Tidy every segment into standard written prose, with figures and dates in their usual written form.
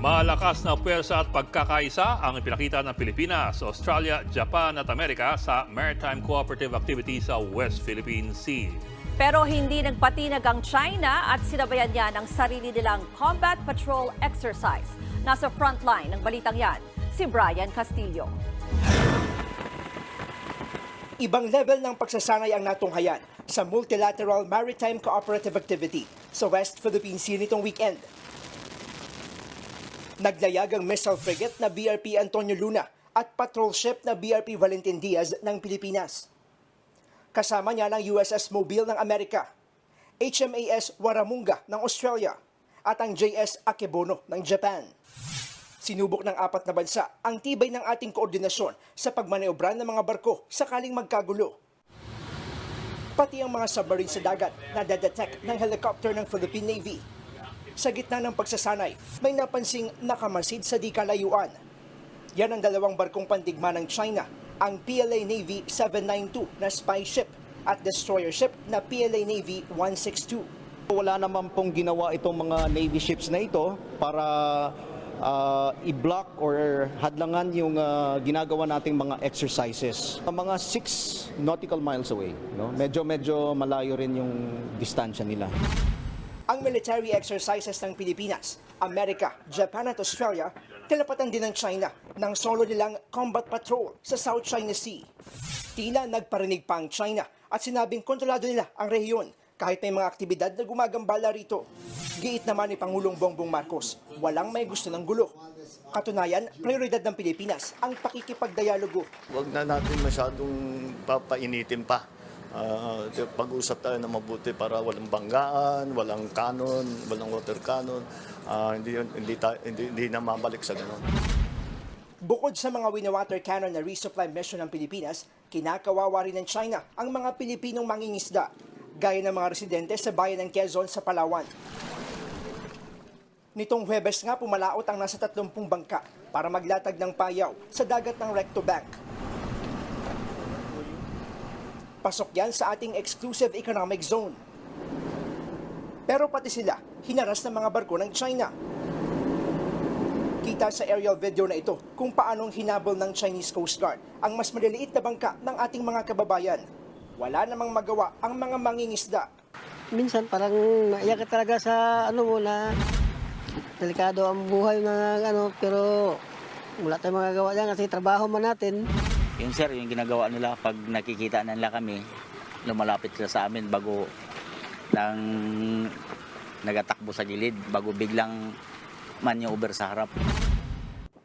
Malakas na puwersa at pagkakaisa ang ipinakita ng Pilipinas, Australia, Japan at Amerika sa Maritime Cooperative Activity sa West Philippine Sea. Pero hindi nagpatinag ang China at sinabayan niya ng sarili nilang combat patrol exercise. Nasa frontline ng balitang yan, si Brian Castillo. Ibang level ng pagsasanay ang natunghayan sa Multilateral Maritime Cooperative Activity sa West Philippine Sea nitong weekend. Naglayag ang missile frigate na BRP Antonio Luna at patrol ship na BRP Valentin Diaz ng Pilipinas. Kasama niya ng USS Mobile ng Amerika, HMAS Warramunga ng Australia at ang JS Akebono ng Japan. Sinubok ng apat na bansa ang tibay ng ating koordinasyon sa pagmaneobran ng mga barko sakaling magkagulo. Pati ang mga submarine sa dagat na detect ng helicopter ng Philippine Navy. Sa gitna ng pagsasanay, may napansing nakamasid sa di kalayuan. Yan ang dalawang barkong pandigma ng China, ang PLA Navy 792 na spy ship at destroyer ship na PLA Navy 162. Wala naman pong ginawa itong mga Navy ships na ito para i-block or hadlangan yung ginagawa nating mga exercises. Mga 6 nautical miles away, no? Medyo malayo rin yung distansya nila. Ang military exercises ng Pilipinas, Amerika, Japan at Australia, tinapatan din ng China ng solo nilang combat patrol sa South China Sea. Tila nagparinig pa ang China at sinabing kontrolado nila ang rehiyon kahit may mga aktibidad na gumagambala rito. Giit naman ni Pangulong Bongbong Marcos, walang may gusto ng gulo. Katunayan, prioridad ng Pilipinas ang pakikipagdialogo. Huwag na natin masyadong papainitin pa. Pag-usap tayo na mabuti para walang banggaan, walang cannon, walang water cannon. Hindi na mabalik sa ganun. Bukod sa mga winawater cannon na resupply mission ng Pilipinas, kinakawawa rin ng China ang mga Pilipinong mangingisda, gaya ng mga residente sa bayan ng Quezon sa Palawan. Nitong Huwebes nga pumalaot ang nasa 30 bangka para maglatag ng payaw sa dagat ng Recto Bank. Pasok yan sa ating exclusive economic zone. Pero pati sila, hinaras ng mga barko ng China. Kita sa aerial video na ito kung paanong hinabol ng Chinese Coast Guard ang mas maliliit na bangka ng ating mga kababayan. Wala namang magawa ang mga mangingisda. Minsan parang naiyak ka talaga sa na delikado ang buhay pero wala tayong magagawa dyan kasi trabaho man natin. Yung sir, yung ginagawa nila pag nakikita na nila kami, lumalapit sila sa amin bago lang nagatakbo sa gilid, bago biglang maneuver sa harap.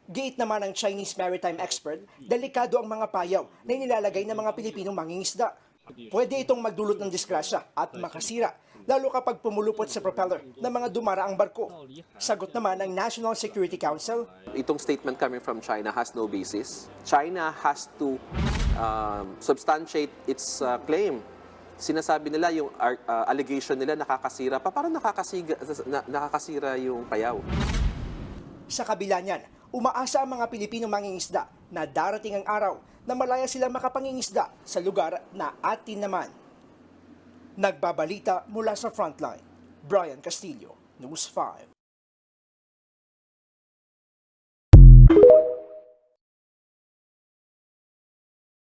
Giit naman ng Chinese maritime expert, delikado ang mga payaw na inilalagay ng mga Pilipinong mangingisda. Pwede itong magdulot ng disgrasya at makasira, lalo kapag pumulupot sa propeller ng mga dumaraang barko. Sagot naman ng National Security Council, itong statement coming from China has no basis. China has to substantiate its claim. Sinasabi nila yung allegation nila nakakasira pa. Parang nakakasira yung payaw. Sa kabila niyan, umaasa ang mga Pilipinong mangingisda na darating ang araw na malaya silang makapangingisda sa lugar na atin naman. Nagbabalita mula sa Frontline, Brian Castillo, News 5.